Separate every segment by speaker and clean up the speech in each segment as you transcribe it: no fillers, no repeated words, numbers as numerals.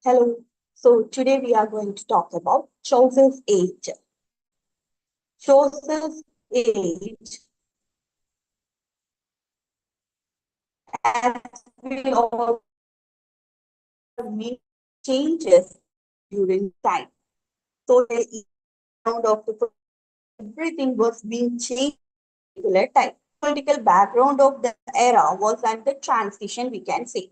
Speaker 1: Hello. So today we are going to talk about Chaucer's age. Chaucer's age, as we all mean, changes during time. So the background of the everything was being changed at a particular time. Political background of the era was at the transition, we can say.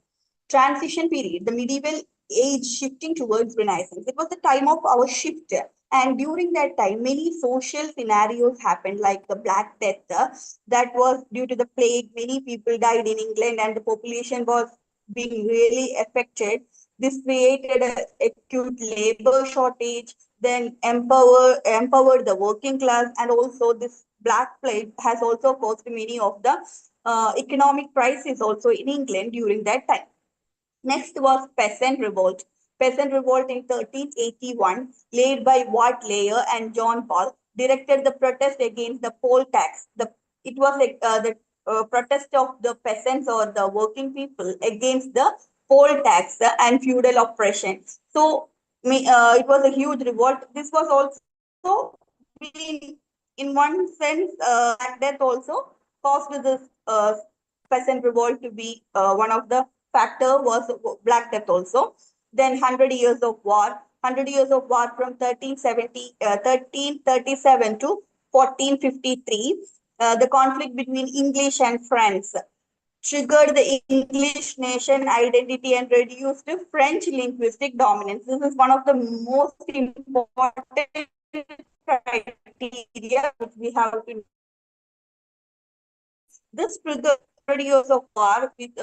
Speaker 1: Transition period, the medieval age shifting towards Renaissance. It was the time of our shift. And during that time, many social scenarios happened, like the Black Death, that was due to the plague. Many people died in England, and the population was being really affected. This created an acute labor shortage, then empowered the working class, and also this Black Plague has also caused many of the economic crisis also in England during that time. Next was Peasant Revolt. Peasant Revolt in 1381, led by Wat Layer and John Paul, directed the protest against the poll tax. It was the protest of the peasants or the working people against the poll tax and feudal oppression. So it was a huge revolt. This was also in one sense, Black Death also caused this peasant revolt to be one of the factor was Black Death also. Then 100 Years of War. 100 Years of War from 1337 to 1453. The conflict between English and France triggered the English nation identity and reduced French linguistic dominance. This is one of the most important criteria which we have to. This triggered 100 years of war with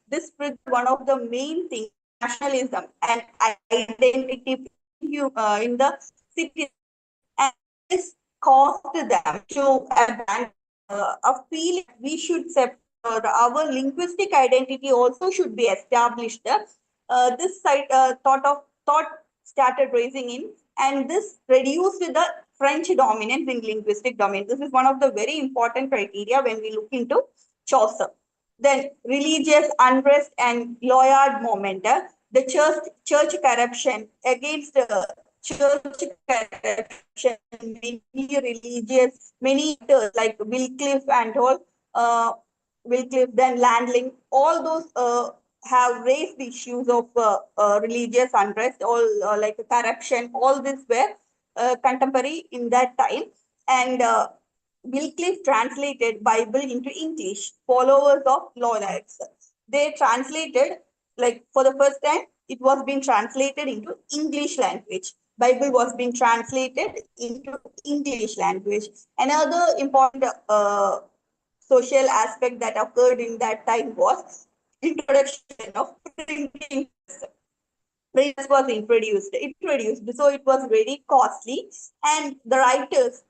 Speaker 1: this triggered one of the main things, nationalism and identity in the city, and this caused them to abandon a feeling we should separate our linguistic identity also should be established. This side thought started raising in, and this reduced the French dominance in linguistic domain. This is one of the very important criteria when we look into Chaucer. Then religious unrest and Loyard movement. The church corruption against church corruption, many religious, many like Wycliffe and all, Wycliffe, then Landling, all those have raised issues of religious unrest, all like corruption, all this were contemporary in that time. And Wycliffe translated Bible into English, followers of Lollards. They translated, like for the first time, it was being translated into English language. Bible was being translated into English language. Another important social aspect that occurred in that time was introduction of printing. Press was introduced, so it was very costly, and the writers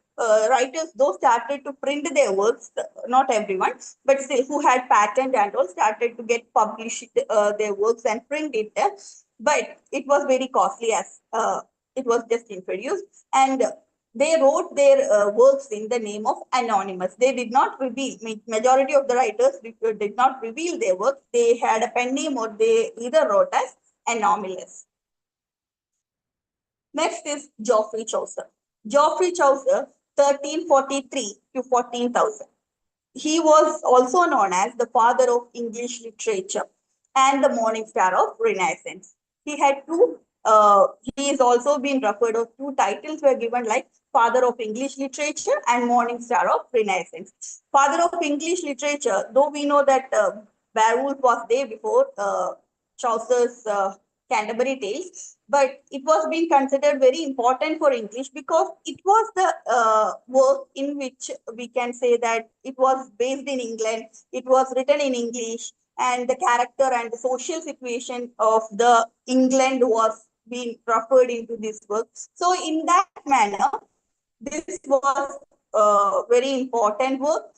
Speaker 1: though started to print their works, not everyone, but still who had patent and all started to get published their works and print it, but it was very costly as it was just introduced, and they wrote their works in the name of anonymous. They did not reveal, majority of the writers did not reveal their work. They had a pen name, or they either wrote as anomalous. Next is Geoffrey Chaucer. Geoffrey Chaucer, 1343 to 14,000. He was also known as the father of English literature and the morning star of Renaissance. He had he is also been referred of two titles were given, like father of English literature and morning star of Renaissance. Father of English literature, though we know that Beowulf was there before Chaucer's Canterbury Tales, but it was being considered very important for English because it was the work in which we can say that it was based in England, it was written in English, and the character and the social situation of the England was being referred into this work. So in that manner, this was a very important work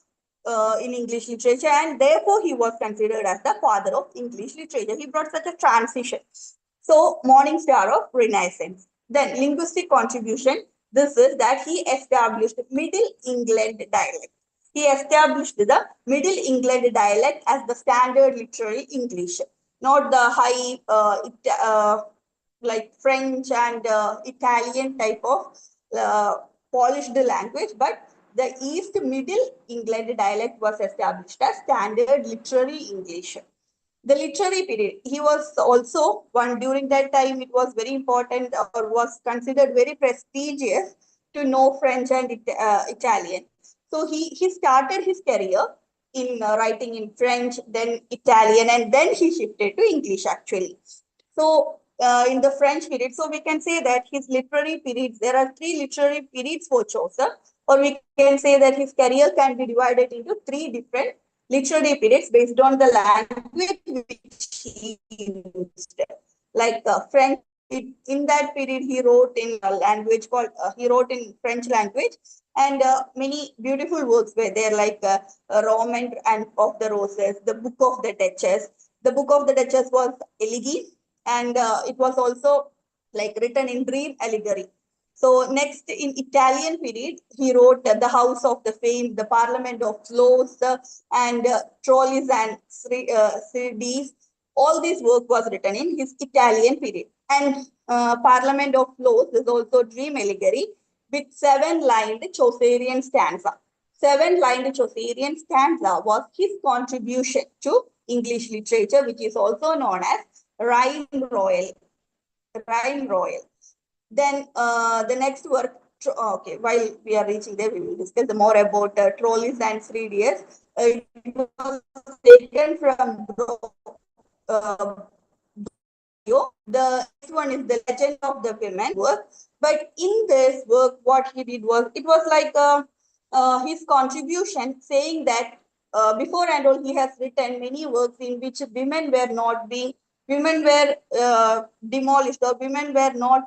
Speaker 1: in English literature, and therefore he was considered as the father of English literature. He brought such a transition. So, morning star of Renaissance. Then, linguistic contribution. This is that he established Middle England dialect. He established the Middle England dialect as the standard literary English. not the high like French and Italian type of uh, polished language, but the East Middle England dialect was established as standard literary English. The literary period, he was also one during that time. It was very important or was considered very prestigious to know French and Italian. So he started his career in writing in French, then Italian, and then he shifted to English actually. So in the French period, so we can say that his literary periods, there are three literary periods for Chaucer, or we can say that his career can be divided into three different literary periods based on the language which he used. Like French, in that period he wrote in a language called, he wrote in French language, and many beautiful works were there, like Roman and of the Roses, the Book of the Duchess. The Book of the Duchess was elegy, and it was also like written in dream allegory. So next in Italian period, he wrote The House of the Fame, The Parliament of Laws, and Trolleys and Cities. All this work was written in his Italian period. And Parliament of Laws is also dream allegory with seven-lined Chaucerian stanza. Seven-lined Chaucerian stanza was his contribution to English literature, which is also known as Rhyme Royal. Rhyme Royal. Then the next work, okay, while we are reaching there, we will discuss more about Trolleys and 3DS. It was taken from uh, the next one is the Legend of the Women work. But in this work, what he did was, it was like his contribution, saying that before and all, he has written many works in which women were not being, women were demolished, or women were not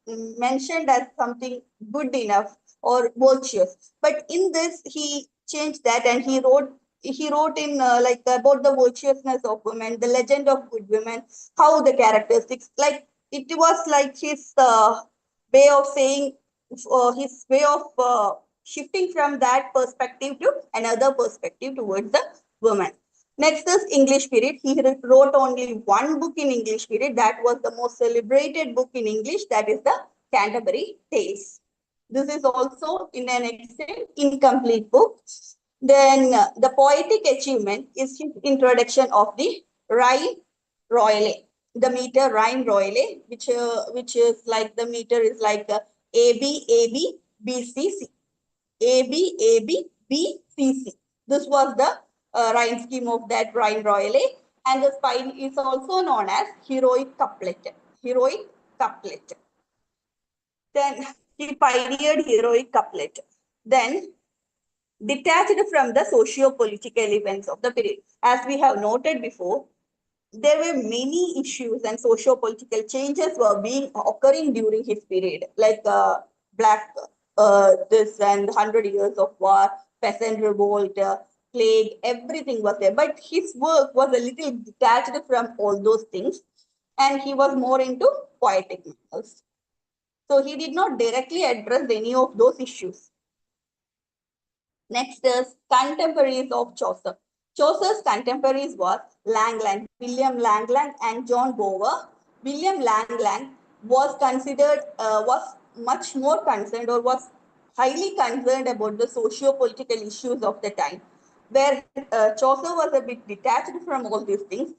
Speaker 1: mentioned as something good enough or virtuous. But in this, he changed that, and he wrote in like about the virtuousness of women, the legend of good women, how the characteristics, like it was like his way of saying, his way of shifting from that perspective to another perspective towards the woman. Next is English period. He wrote only one book in English period. That was the most celebrated book in English. That is the Canterbury Tales. This is also, in an extent, incomplete book. Then the poetic achievement is his introduction of the rhyme royale, the meter rhyme royale, which is like the meter is like A B A B B C C, A B A B B C C. This was the rhyme scheme of that rhyme royale, and the spine is also known as heroic couplet. Heroic couplet. Then he pioneered heroic couplet. Then detached from the socio-political events of the period. As we have noted before, there were many issues and socio-political changes were being occurring during his period, like black this and 100 years of war, peasant revolt, plague, everything was there. But his work was a little detached from all those things, and he was more into poetic matters. So he did not directly address any of those issues. Next is contemporaries of Chaucer. Chaucer's contemporaries were Langland, William Langland and John Bower. William Langland was considered, was much more concerned, or was highly concerned about the socio-political issues of the time, where Chaucer was a bit detached from all these things.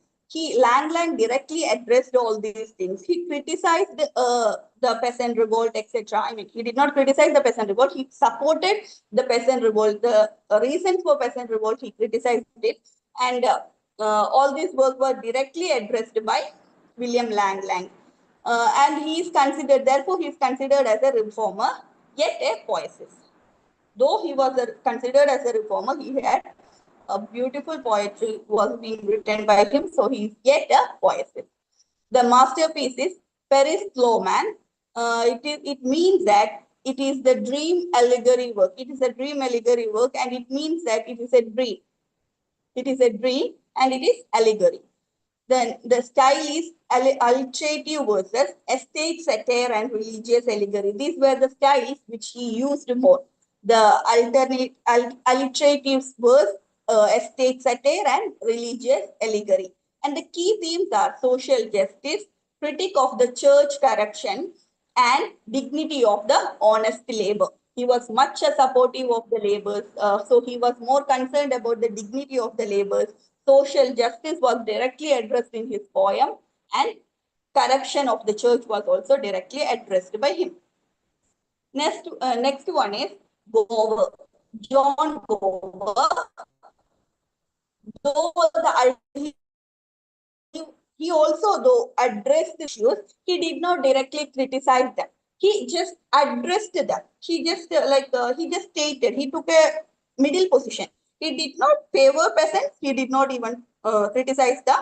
Speaker 1: Langland directly addressed all these things. He criticized the peasant revolt, etc. I mean, he did not criticize the peasant revolt. He supported the peasant revolt. The reasons for peasant revolt, he criticized it, and all these work were directly addressed by William Langland. And he is considered, therefore, he is considered as a reformer, yet a poetess. Though he was considered as a reformer, he had a beautiful poetry was being written by him, so he is yet a poetess. The masterpiece is Paris Slowman. It means that it is the dream allegory work. It is a dream allegory work, and it means that it is a dream. It is a dream, and it is allegory. Then the style is alliterative verses, estate satire, and religious allegory. These were the styles which he used more. The alliterative verse, estate satire, and religious allegory. And the key themes are social justice, critique of the church corruption, and dignity of the honest labor. He was much supportive of the laborers, so he was more concerned about the dignity of the laborers. Social justice was directly addressed in his poem, and corruption of the church was also directly addressed by him. Next one is Gower. John Gower, though he also though addressed the issues, he did not directly criticize them. He just addressed them. He just stated, he took a middle position. He did not favor peasants. He did not even criticize the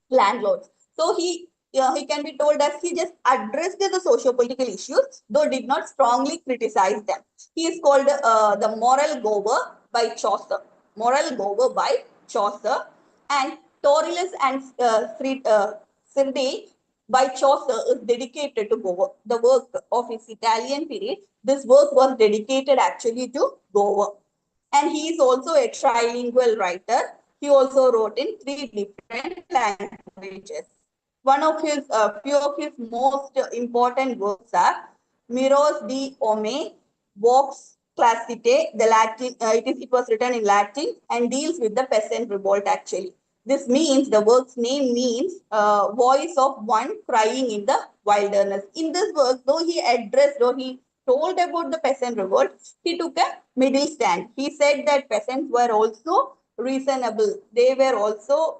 Speaker 1: landlords. So he can be told that he just addressed the socio-political issues, though did not strongly criticize them. He is called the Moral Gower by Chaucer. Moral Gower by Chaucer, and Torillus and Sirde by Chaucer is dedicated to Gower. The work of his Italian period, this work was dedicated actually to Gower. And he is also a trilingual writer. He also wrote in 3 different languages. Few of his most important works are Miros de Ome, Vox Classite, the Latin, it was written in Latin and deals with the peasant revolt actually. This means, the work's name means voice of one crying in the wilderness. In this work, though he told about the peasant revolt, he took a middle stand. He said that peasants were also reasonable. They were also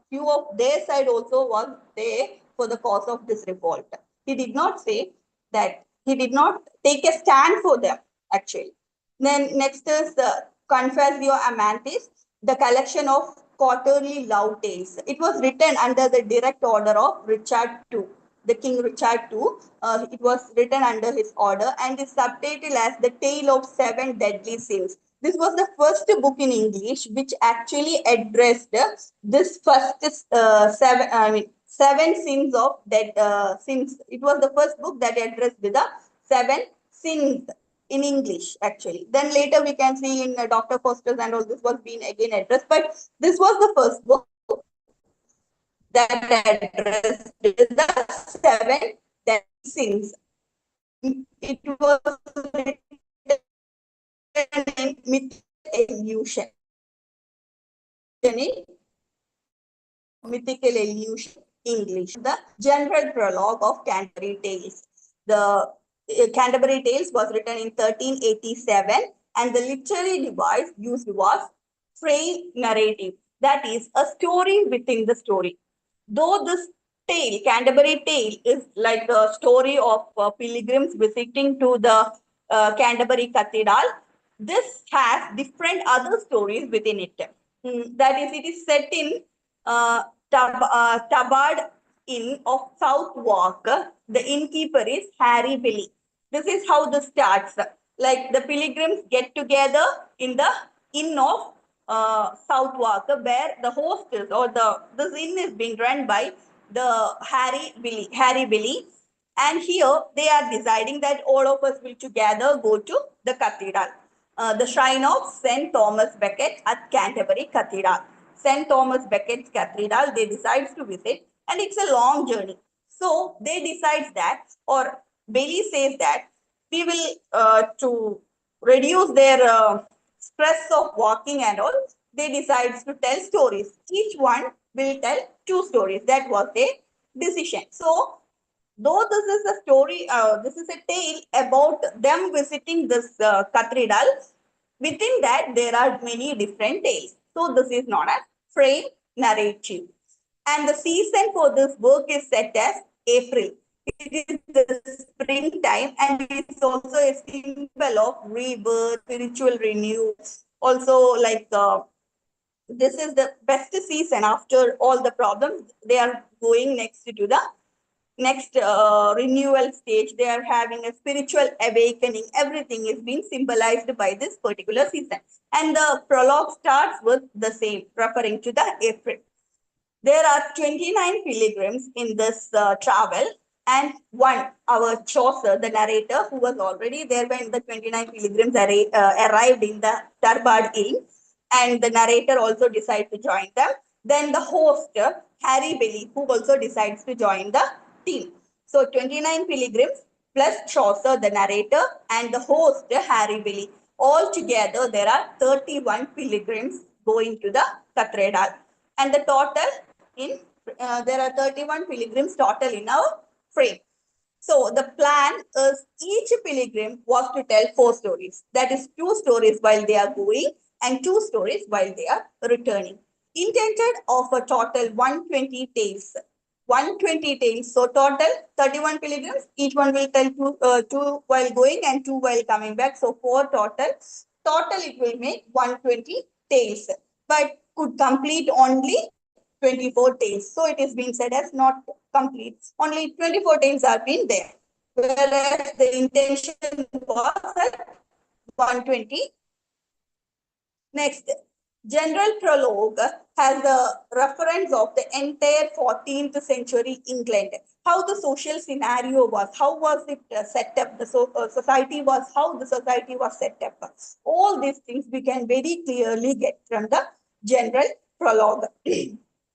Speaker 1: few of their side also was there for the cause of this revolt. He did not say that, he did not take a stand for them actually. Then next is the Confessio Amantis, the collection of quarterly love tales. It was written under the direct order of Richard II, the King Richard II. It was written under his order and is subtitled as The Tale of Seven Deadly Sins. This was the first book in English which actually addressed this first seven sins of dead sins. It was the first book that addressed the seven sins in English actually. Then later we can see in Dr. Foster's and all this was being again addressed, but this was the first book that addressed the seven deadly sins. It was written in mythical illusion. Mythical illusion English. The general prologue of Canterbury Tales. The Canterbury Tales was written in 1387, and the literary device used was frame narrative. That is a story within the story. Though this tale, Canterbury Tale, is like a story of pilgrims visiting to the Canterbury Cathedral, this has different other stories within it. That is, it is set in Tabard Inn of Southwark. The innkeeper is Harry Billy. This is how this starts. Like the pilgrims get together in the inn of Southwark, where the host is, or this inn is being run by the Harry Billy. And here they are deciding that all of us will together go to the cathedral, the shrine of St. Thomas Becket at Canterbury Cathedral. St. Thomas Becket's Cathedral, they decide to visit, and it's a long journey. So they decide that, or Bailey says that, we will, to reduce their stress of walking and all, they decide to tell stories. Each one will tell 2 stories. That was their decision. So though this is a story, this is a tale about them visiting this cathedral, within that there are many different tales. So this is known as frame narrative. And the season for this work is set as April. It is the springtime, and it is also a symbol of rebirth, spiritual renewal. Also, like this is the best season after all the problems. They are going next to the next renewal stage. They are having a spiritual awakening. Everything is being symbolized by this particular season. And the prologue starts with the same, referring to the April. There are 29 pilgrims in this travel, and our Chaucer, the narrator, who was already there when the 29 pilgrims arrived in the Tarbard Inn, and the narrator also decided to join them. Then the host, Harry Bailey, who also decides to join the team. So 29 pilgrims plus Chaucer, the narrator, and the host, Harry Bailey. All together, there are 31 pilgrims going to the cathedral. And the total in, there are 31 pilgrims total in our frame. So the plan is each pilgrim was to tell 4 stories. That is 2 stories while they are going and 2 stories while they are returning. Intended of a total 120 tales. 120 tales. So total 31 pilgrims. Each one will tell two while going and 2 while coming back. So 4 total. Total it will make 120 tales. But could complete only 24 tales. So it is being said as not complete. Only 24 tales are been there. Whereas the intention was at 120. Next, general prologue has the reference of the entire 14th century England. How the social scenario was, how was it set up, the society was, how the society was set up. All these things we can very clearly get from the general prologue.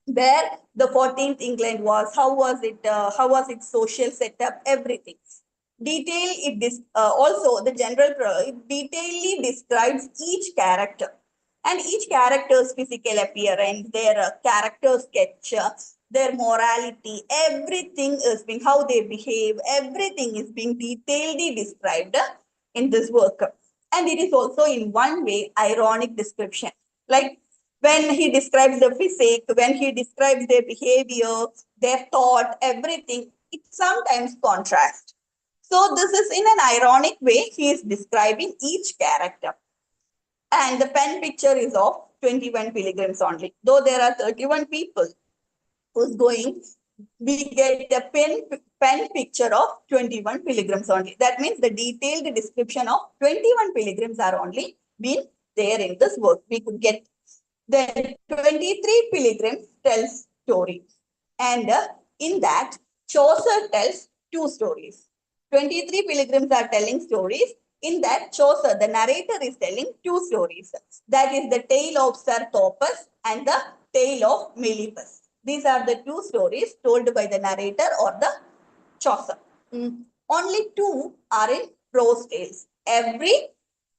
Speaker 1: Where the 14th England was, how was its social setup, everything. Detail it also the general it detailedly describes each character and each character's physical appearance, their character sketch, their morality, everything is being how they behave, everything is being detailedly described in this work. And it is also in one way ironic description. Like when he describes the physique, when he describes their behavior, their thought, everything, it sometimes contrasts. So this is in an ironic way, he is describing each character. And the pen picture is of 21 pilgrims only. Though there are 31 people who's going, we get a pen picture of 21 pilgrims only. That means the detailed description of 21 pilgrims are only been there in this work. We could get then 23 pilgrims tells story. And in that, Chaucer tells 2 stories. 23 pilgrims are telling stories. In that, Chaucer, the narrator, is telling 2 stories. That is the tale of Sir Thopas and the tale of Melibus. These are the 2 stories told by the narrator or the Chaucer. Only 2 are in prose tales. Every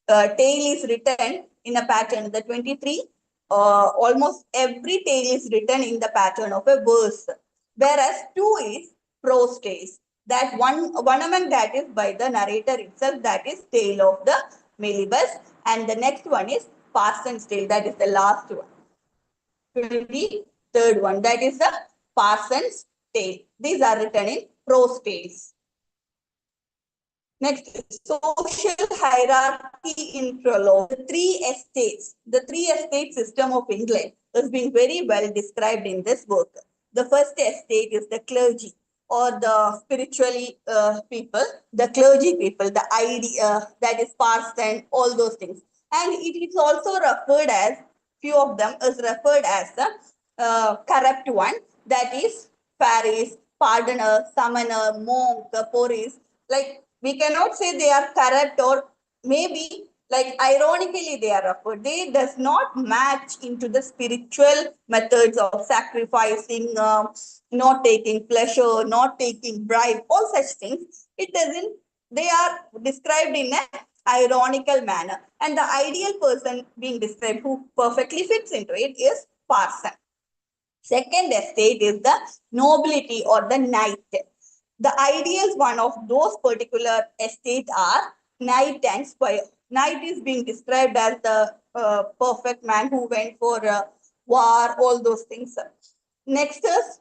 Speaker 1: tale is written in a pattern. The 23, almost every tale is written in the pattern of a verse, whereas 2 is prose tales. That one among that is by the narrator itself, that is Tale of the Melibus, and the next one is Parson's Tale, that is the last one. 23rd one, that is the Parson's Tale. These are written in prose tales. Next, social hierarchy in prologue. The three estate system of England has been very well described in this book. The first estate is the clergy or the spiritually people, the clergy people, the idea that is parson, all those things. And it is also referred as, few of them is referred as the corrupt one, that is Paris, pardoner, summoner, monk, police. Like we cannot say they are corrupt, or maybe like ironically they are referred. They does not match into the spiritual methods of sacrificing, not taking pleasure, not taking bribe, all such things. It doesn't. They are described in a ironical manner, and the ideal person being described who perfectly fits into it is parson. Second estate is the nobility or the knight. The ideal one of those particular estates are knight and squire. Knight is being described as the perfect man who went for war, all those things. Next is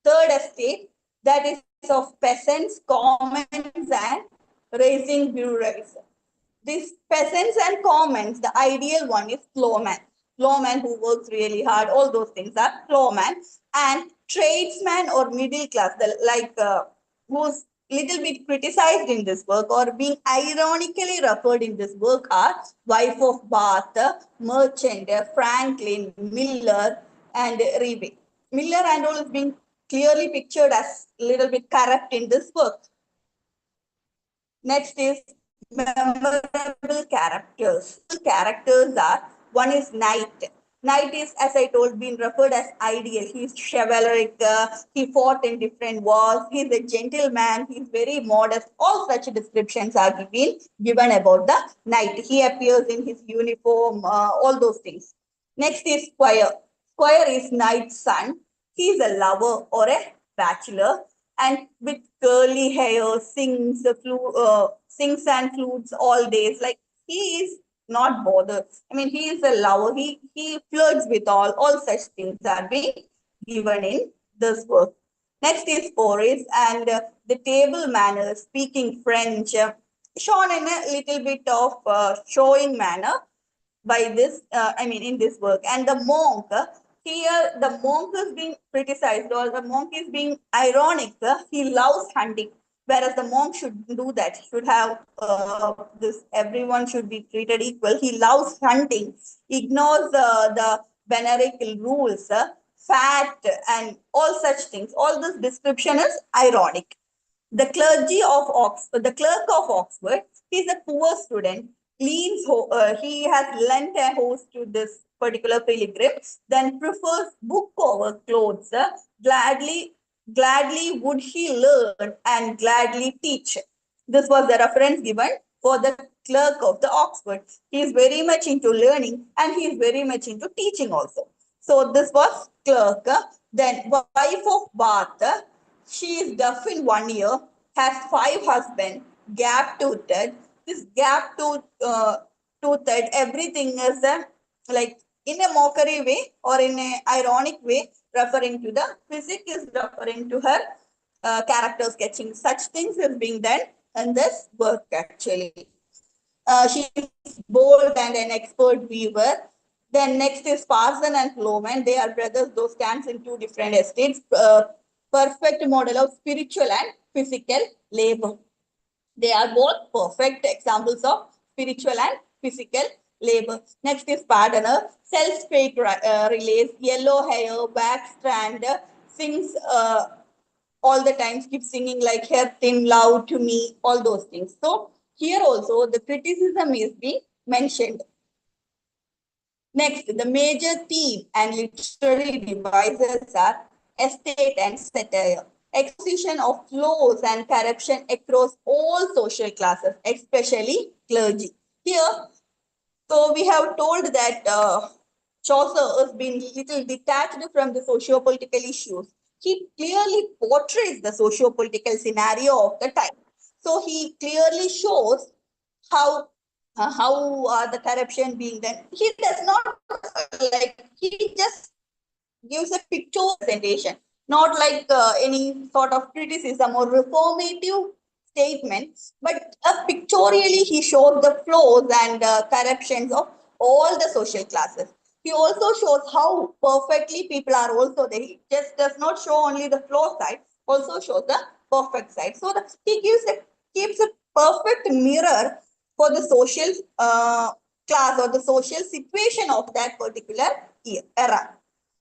Speaker 1: third estate, that is of peasants, commons, and raising breweries. These peasants and commons, the ideal one is plowman. Plowman who works really hard, all those things are plowman. And tradesman or middle class, who's little bit criticized in this work or being ironically referred in this work are wife of Bath, merchant, Franklin, Miller, and Rebe. Miller and all is being clearly pictured as little bit corrupt in this work. Next is memorable characters. Characters are, one is knight. Knight is, as I told, been referred as ideal. He's chivalric. He fought in different wars. He's a gentleman. He's very modest. All such descriptions are given about the knight. He appears in his uniform. All those things. Next is Squire. Squire is knight's son. He's a lover or a bachelor, and with curly hair, sings and flutes all days. Like he is not bothered. I mean, he is a lover. He flirts with all such things are being given in this work. Next is Horace and the table manners, speaking French, shown in a little bit of showing manner by this, in this work. And the monk, here the monk is being criticized, or the monk is being ironic. He loves hunting, whereas the monk should do that, should have this, everyone should be treated equal. He loves hunting, ignores the Beneric rules, fat, and all such things. All this description is ironic. The clerk of Oxford, he's a poor student, he has lent a horse to this particular pilgrim, then prefers book over clothes. Gladly would he learn and gladly teach. This was the reference given for the clerk of the Oxford. He is very much into learning and he is very much into teaching also. So this was clerk. Then wife of Bath, she is deaf in 1 year, has 5 husbands, gap-toothed. This gap-toothed, everything is like in a mockery way or in an ironic way, referring to the physic, is referring to her character sketching. Such things is being done in this work actually. She is bold and an expert weaver. Then next is Parson and Plowman. They are brothers, those stands in two different estates. Perfect model of spiritual and physical labor. They are both perfect examples of spiritual and physical labor. Next is Pardoner. Self-fake relays, yellow hair, wax strand, sings all the times, keep singing like her thin loud to me, all those things. So here also the criticism is being mentioned. Next, the major theme and literary devices are estate and satire, exposition of flaws and corruption across all social classes, especially clergy. Here, so we have told that Chaucer has been little detached from the socio-political issues. He clearly portrays the socio-political scenario of the time. So he clearly shows how the corruption being done. He does not he just gives a pictorial presentation, not like any sort of criticism or reformative statement, but pictorially he shows the flaws and corruptions of all the social classes. He also shows how perfectly people are also there. He just does not show only the flaw side, also shows the perfect side. So he keeps a perfect mirror for the social class or the social situation of that particular era.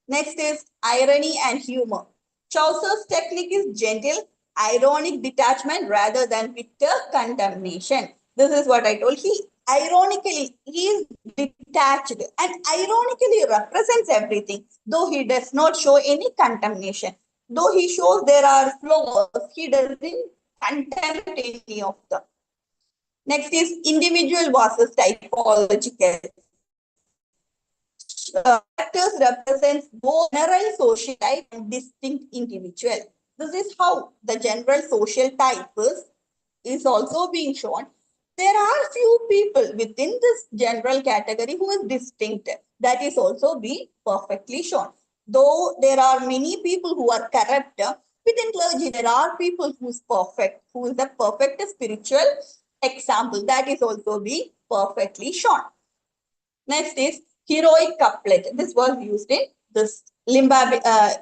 Speaker 1: Next is irony and humor. Chaucer's technique is gentle, ironic detachment rather than bitter condemnation. This is what I told. He is detached and ironically represents everything, though he does not show any condemnation. Though he shows there are flaws, he doesn't condemn any of them. Next is individual versus typological. Characters represents both general social type and distinct individual. This is how the general social type is also being shown. There are few people within this general category who is distinct. That is also being perfectly shown. Though there are many people who are corrupt, within clergy there are people who is perfect, who is the perfect spiritual example. That is also being perfectly shown. Next is heroic couplet. This was used in this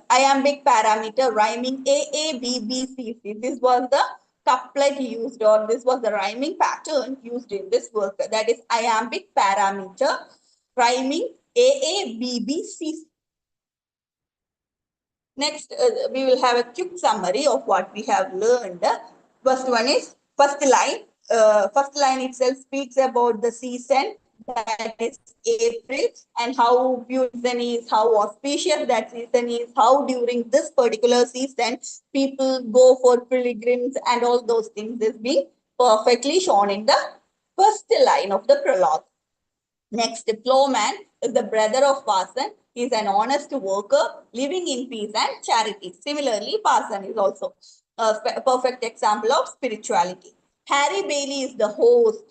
Speaker 1: iambic parameter rhyming AABBCC. This was the couplet used, or this was the rhyming pattern used in this work. That is iambic parameter rhyming AABBCC. Next, we will have a quick summary of what we have learned. First one is first line. First line itself speaks about the season, that is April, and how beautiful season is, how auspicious that season is, how during this particular season people go for pilgrims and all those things is being perfectly shown in the first line of the prologue. Next, Plowman is the brother of Parson. He is an honest worker living in peace and charity. Similarly, Parson is also a perfect example of spirituality. Harry Bailey is the host,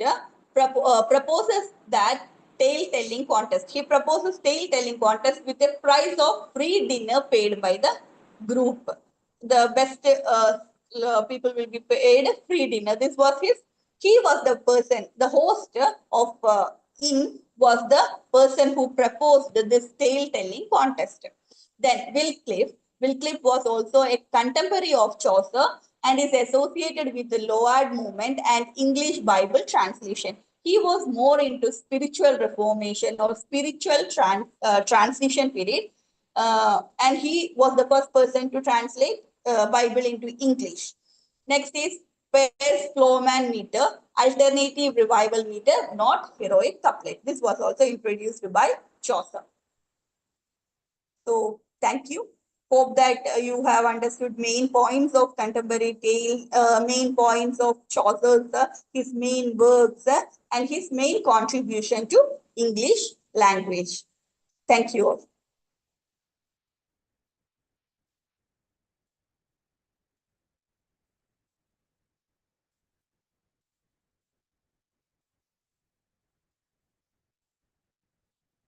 Speaker 1: proposes that tale telling contest. He proposes tale telling contest with a price of free dinner paid by the group. The best people will be paid free dinner. This was his. He was the person, the host of Inn was the person who proposed this tale telling contest. Then Wycliffe was also a contemporary of Chaucer and is associated with the Loard movement and English Bible translation. He was more into spiritual reformation or spiritual transition period, and he was the first person to translate Bible into English. Next is Pear's Flowman meter, alternative revival meter, not heroic couplet. This was also introduced by Chaucer. So thank you. Hope that you have understood main points of contemporary tale, main points of Chaucer's, his main works, and his main contribution to English language. Thank you all.